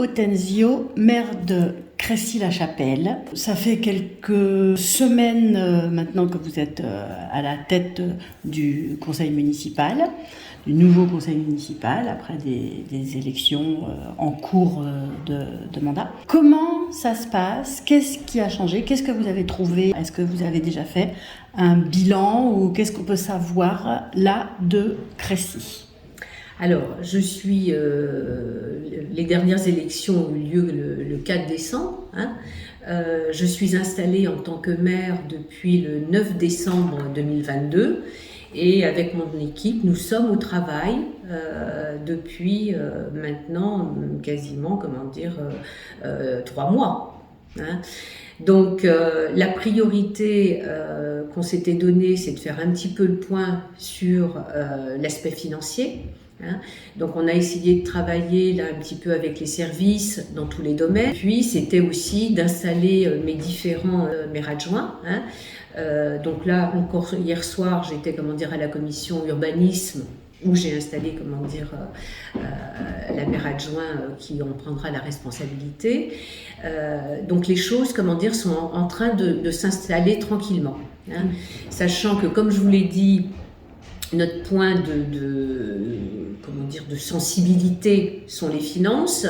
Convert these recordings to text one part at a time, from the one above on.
Otenzio, maire de Crécy-la-Chapelle. Ça fait quelques semaines maintenant que vous êtes à la tête du conseil municipal, du nouveau conseil municipal, après des élections en cours de mandat. Comment ça se passe? Qu'est-ce qui a changé? Qu'est-ce que vous avez trouvé? Est-ce que vous avez déjà fait un bilan ou qu'est-ce qu'on peut savoir là de Crécy? Alors, les dernières élections ont eu lieu le 4 décembre. Je suis installée en tant que maire depuis le 9 décembre 2022 et avec mon équipe, nous sommes au travail depuis maintenant quasiment, 3 mois. Donc, la priorité qu'on s'était donnée, c'est de faire un petit peu le point sur l'aspect financier. Donc on a essayé de travailler là un petit peu avec les services dans tous les domaines. Puis c'était aussi d'installer mes différents maires adjoints. Donc là encore hier soir j'étais à la commission urbanisme où j'ai installé la maire adjoint qui en prendra la responsabilité. Donc les choses sont en train de s'installer tranquillement. Sachant que comme je vous l'ai dit, notre point de sensibilité sont les finances.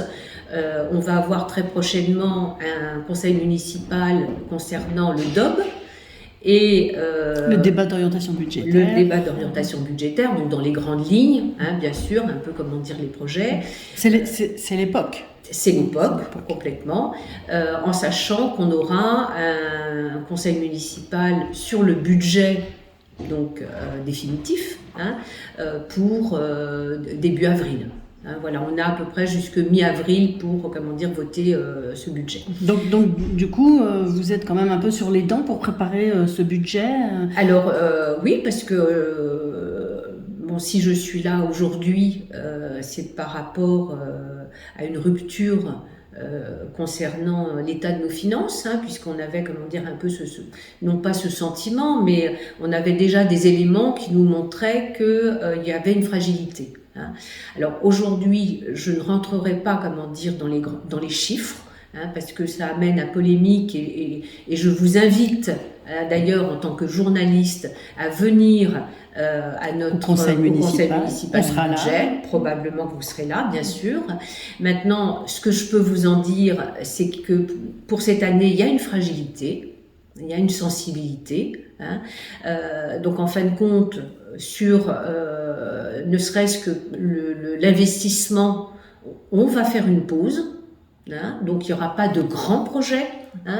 On va avoir très prochainement un conseil municipal concernant le DOB et le débat d'orientation budgétaire. Le débat d'orientation budgétaire, donc dans les grandes lignes, bien sûr, un peu les projets. C'est l'époque. C'est l'époque, complètement, en sachant qu'on aura un conseil municipal sur le budget définitif pour début avril. Voilà, on a à peu près jusque mi-avril pour voter ce budget. Donc du coup, vous êtes quand même un peu sur les dents pour préparer ce budget. Alors oui, parce que si je suis là aujourd'hui, c'est par rapport à une rupture concernant l'état de nos finances, puisqu'on avait un peu non pas ce sentiment, mais on avait déjà des éléments qui nous montraient qu'il y avait une fragilité. Alors aujourd'hui, je ne rentrerai pas dans les chiffres, parce que ça amène à polémique et je vous invite d'ailleurs en tant que journaliste à venir à notre conseil municipal on sera budget. Là. Probablement que vous serez là, bien sûr. Maintenant, ce que je peux vous en dire, c'est que pour cette année, il y a une fragilité, il y a une sensibilité. Donc en fin de compte, sur ne serait-ce que l'investissement, on va faire une pause. Donc il n'y aura pas de grands projets.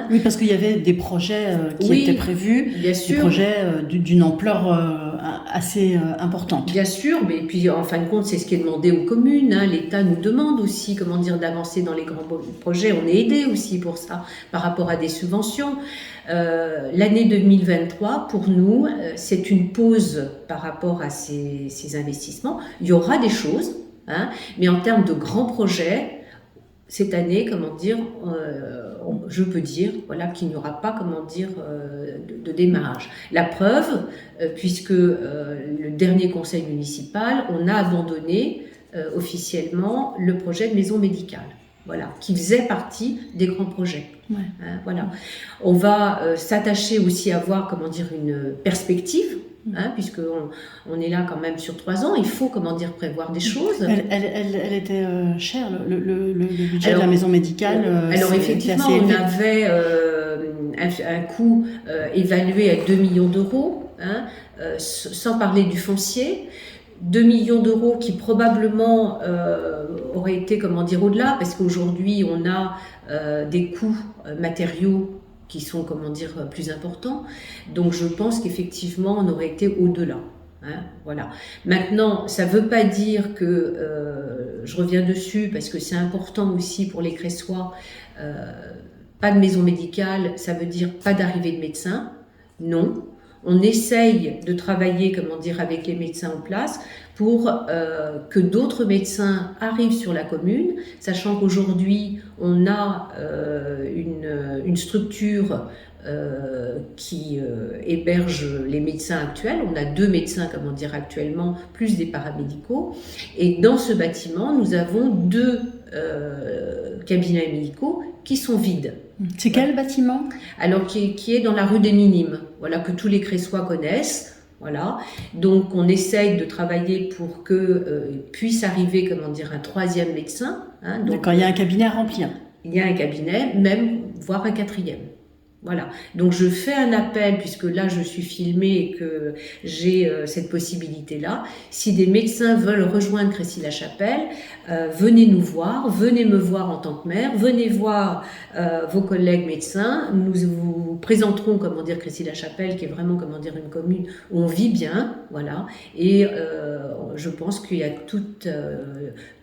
Oui, parce qu'il y avait des projets qui étaient prévus, bien sûr. Des projets d'une ampleur assez importante. Bien sûr, mais puis en fin de compte, c'est ce qui est demandé aux communes. L'État nous demande aussi d'avancer dans les grands projets. On est aidé aussi pour ça par rapport à des subventions. L'année 2023, pour nous, c'est une pause par rapport à ces investissements. Il y aura des choses, mais en termes de grands projets, cette année, je peux dire qu'il n'y aura pas de démarrage. La preuve, puisque le dernier conseil municipal, on a abandonné officiellement le projet de maison médicale, qui faisait partie des grands projets. Ouais. On va s'attacher aussi à avoir une perspective. Puisqu'on est là quand même sur 3 ans, il faut prévoir des choses. Elle était chère, le budget de la maison médicale. Alors effectivement, on avait un coût évalué à 2 millions d'euros, sans parler du foncier. 2 millions d'euros qui probablement auraient été au-delà, parce qu'aujourd'hui on a des coûts matériaux qui sont plus importants. Donc je pense qu'effectivement on aurait été au-delà. Maintenant, ça ne veut pas dire que je reviens dessus parce que c'est important aussi pour les Cressois. Pas de maison médicale, ça veut dire pas d'arrivée de médecins. Non. On essaye de travailler, avec les médecins en place pour que d'autres médecins arrivent sur la commune, sachant qu'aujourd'hui, on a une structure qui héberge les médecins actuels. On a 2 médecins, actuellement, plus des paramédicaux. Et dans ce bâtiment, nous avons 2 cabinets médicaux qui sont vides. C'est quel bâtiment? Alors, qui est dans la rue des Minimes, voilà, que tous les Cressois connaissent. Voilà. Donc, on essaye de travailler pour que puisse arriver, comment dire, un troisième médecin. Hein, donc, d'accord, il y a un cabinet à remplir. Il y a un cabinet, même, voire un quatrième. Voilà. Donc, je fais un appel, puisque là, je suis filmée et que j'ai cette possibilité-là. Si des médecins veulent rejoindre Crécy-la-Chapelle, venez nous voir, venez me voir en tant que maire, venez voir vos collègues médecins. Nous vous présenterons, comment dire, Crécy-la-Chapelle, qui est vraiment, comment dire, une commune où on vit bien, voilà. Et je pense qu'il y a tout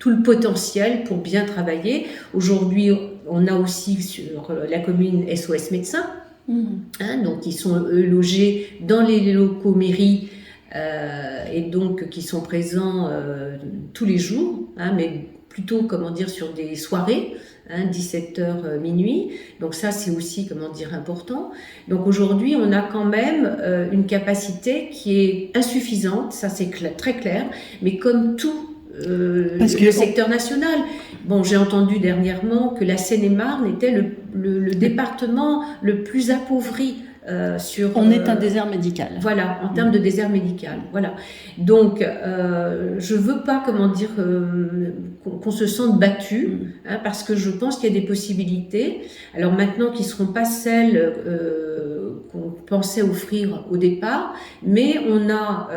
le potentiel pour bien travailler. Aujourd'hui, on a aussi sur la commune SOS Médecins, hein, donc ils sont eux logés dans les locaux mairie et donc qui sont présents tous les jours, hein, mais plutôt, comment dire, sur des soirées, hein, 17h, minuit. Donc ça, c'est aussi, comment dire, important. Donc aujourd'hui, on a quand même une capacité qui est insuffisante, ça c'est très clair, mais comme tout le secteur national. Bon, j'ai entendu dernièrement que la Seine-et-Marne était le département le plus appauvri sur... On est un désert médical. Voilà, en termes de désert médical. Voilà. Donc, je veux pas, comment dire, qu'on se sente battu, hein, parce que je pense qu'il y a des possibilités. Alors maintenant, qui seront pas celles qu'on pensait offrir au départ, mais on a,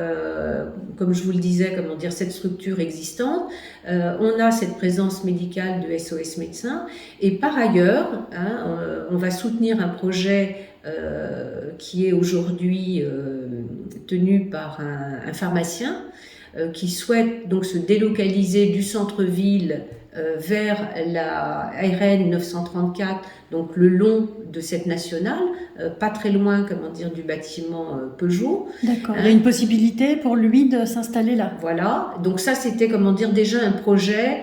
comme je vous le disais, comment dire, cette structure existante, on a cette présence médicale de SOS Médecins, et par ailleurs, hein, on va soutenir un projet qui est aujourd'hui tenu par un pharmacien qui souhaite donc se délocaliser du centre-ville vers la RN 934, donc le long de cette nationale, pas très loin, comment dire, du bâtiment Peugeot. D'accord. Il y a une possibilité pour lui de s'installer là. Voilà. Donc ça, c'était, comment dire, déjà un projet.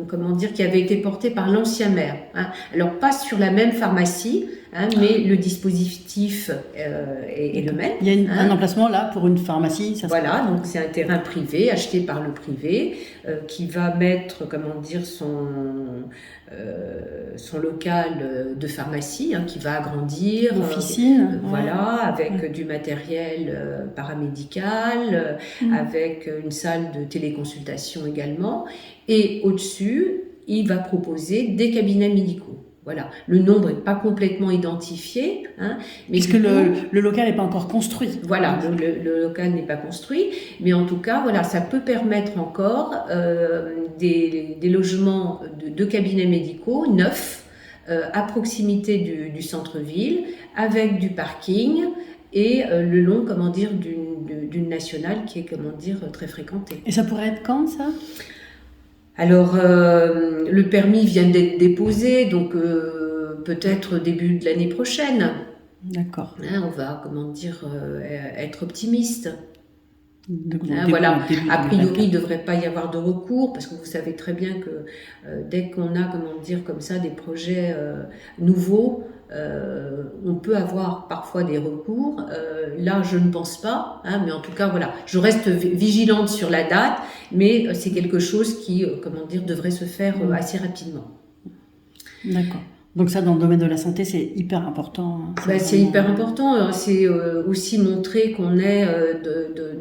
Comment dire, qui avait été porté par l'ancien maire. Hein. Alors pas sur la même pharmacie, hein, mais le dispositif est le même. Il y a un emplacement là pour une pharmacie. Ça voilà, donc c'est un terrain privé acheté par le privé qui va mettre, comment dire, son local de pharmacie, hein, qui va agrandir, officine, voilà, avec du matériel paramédical, avec une salle de téléconsultation également, et au-dessus, il va proposer des cabinets médicaux. Voilà, le nombre n'est pas complètement identifié, hein, mais puisque le local n'est pas encore construit. Voilà, le local n'est pas construit, mais en tout cas, voilà, ça peut permettre encore des logements de cabinets médicaux neufs à proximité du centre-ville, avec du parking et le long, comment dire, d'une nationale qui est, comment dire, très fréquentée. Et ça pourrait être quand, ça ? Alors, le permis vient d'être déposé, donc peut-être début de l'année prochaine. D'accord. Hein, on va, comment dire, être optimiste. Hein, voilà. A priori, il ne devrait pas y avoir de recours, parce que vous savez très bien que dès qu'on a, comment dire, comme ça, des projets nouveaux, on peut avoir parfois des recours. Là, je ne pense pas, hein, mais en tout cas, voilà, je reste vigilante sur la date, mais c'est quelque chose qui, comment dire, devrait se faire assez rapidement. D'accord. Donc ça, dans le domaine de la santé, c'est hyper important. C'est hyper important. C'est aussi montrer qu'on est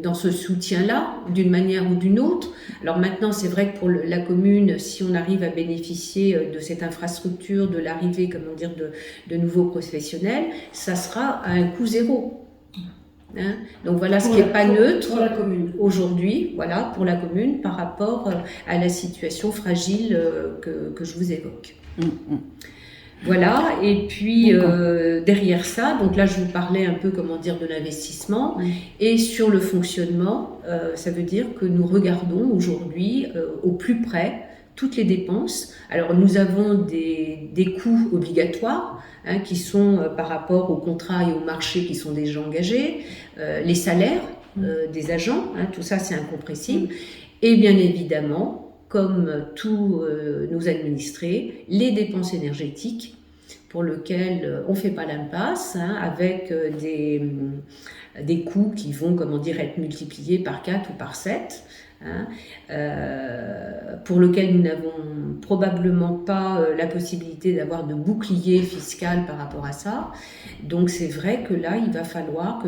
dans ce soutien-là, d'une manière ou d'une autre. Alors maintenant, c'est vrai que pour la commune, si on arrive à bénéficier de cette infrastructure, de l'arrivée, comment dire, de nouveaux professionnels, ça sera à un coût zéro. Hein, donc voilà, ce qui n'est pas neutre pour la commune aujourd'hui, voilà, pour la commune, par rapport à la situation fragile que je vous évoque. Voilà, et puis derrière ça, donc là je vous parlais un peu, comment dire, de l'investissement, et sur le fonctionnement, ça veut dire que nous regardons aujourd'hui au plus près toutes les dépenses. Alors nous avons des coûts obligatoires, hein, qui sont par rapport au contrat et au marché qui sont déjà engagés, les salaires des agents, hein, tout ça c'est incompressible, et bien évidemment, comme tous nos administrés, les dépenses énergétiques pour lesquelles on ne fait pas l'impasse, hein, avec des coûts qui vont, comment dire, être multipliés par 4 ou par 7. hein, pour lequel nous n'avons probablement pas la possibilité d'avoir de bouclier fiscal par rapport à ça. Donc c'est vrai que là, il va falloir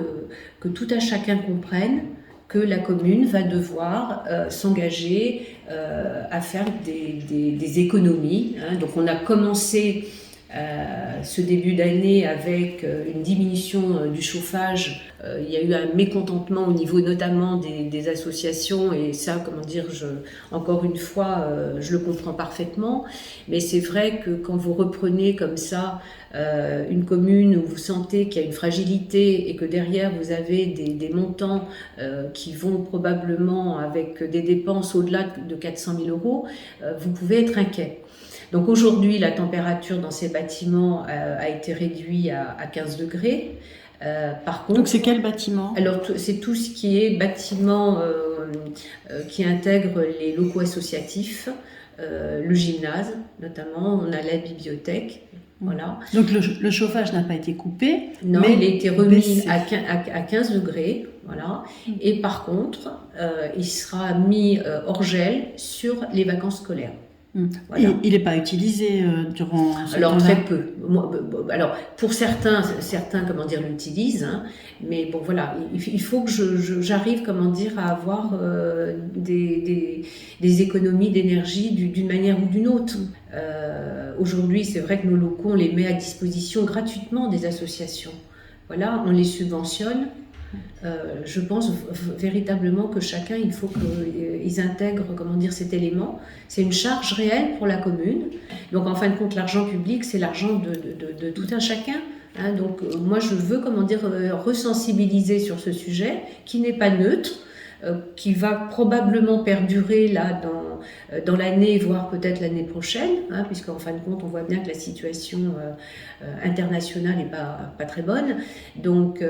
que tout un chacun comprenne que la commune va devoir s'engager à faire des économies. Hein. Donc on a commencé ce début d'année avec une diminution du chauffage. Il y a eu un mécontentement au niveau notamment des associations et ça, comment dire, encore une fois, je le comprends parfaitement. Mais c'est vrai que quand vous reprenez comme ça une commune où vous sentez qu'il y a une fragilité et que derrière vous avez des montants qui vont probablement avec des dépenses au-delà de 400 000 euros, vous pouvez être inquiet. Donc aujourd'hui, la température dans ces bâtiments a été réduite à 15 degrés. Par contre, donc c'est quel bâtiment? Alors c'est tout ce qui est bâtiment qui intègre les locaux associatifs, le gymnase notamment, on a la bibliothèque. Voilà. Donc le chauffage n'a pas été coupé? Non, mais il a été remis à 15 degrés. Voilà. Et par contre, il sera mis hors gel sur les vacances scolaires. Voilà. Il n'est pas utilisé durant ce Alors temps-là. très peu. Alors pour certains comment dire l'utilisent, hein, mais bon voilà, il faut que j'arrive comment dire à avoir des économies d'énergie d'une manière ou d'une autre. Aujourd'hui, c'est vrai que nos locaux on les met à disposition gratuitement des associations. Voilà, on les subventionne. Je pense véritablement que chacun, il faut qu'ils intègrent, comment dire, cet élément. C'est une charge réelle pour la commune. Donc, en fin de compte, l'argent public, c'est l'argent de tout un chacun. Hein. Donc, moi, je veux, comment dire, resensibiliser sur ce sujet qui n'est pas neutre, qui va probablement perdurer là dans l'année, voire peut-être l'année prochaine, hein, puisqu'en fin de compte, on voit bien que la situation internationale n'est pas très bonne. Donc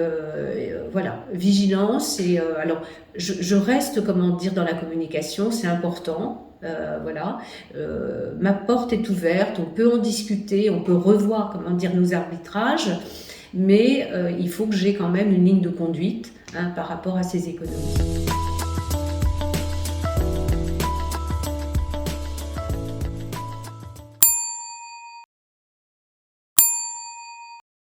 voilà, vigilance. Et alors, je reste, comment dire, dans la communication, c'est important. Voilà, ma porte est ouverte, on peut en discuter, on peut revoir, comment dire, nos arbitrages, mais il faut que j'ai quand même une ligne de conduite, hein, par rapport à ces économies.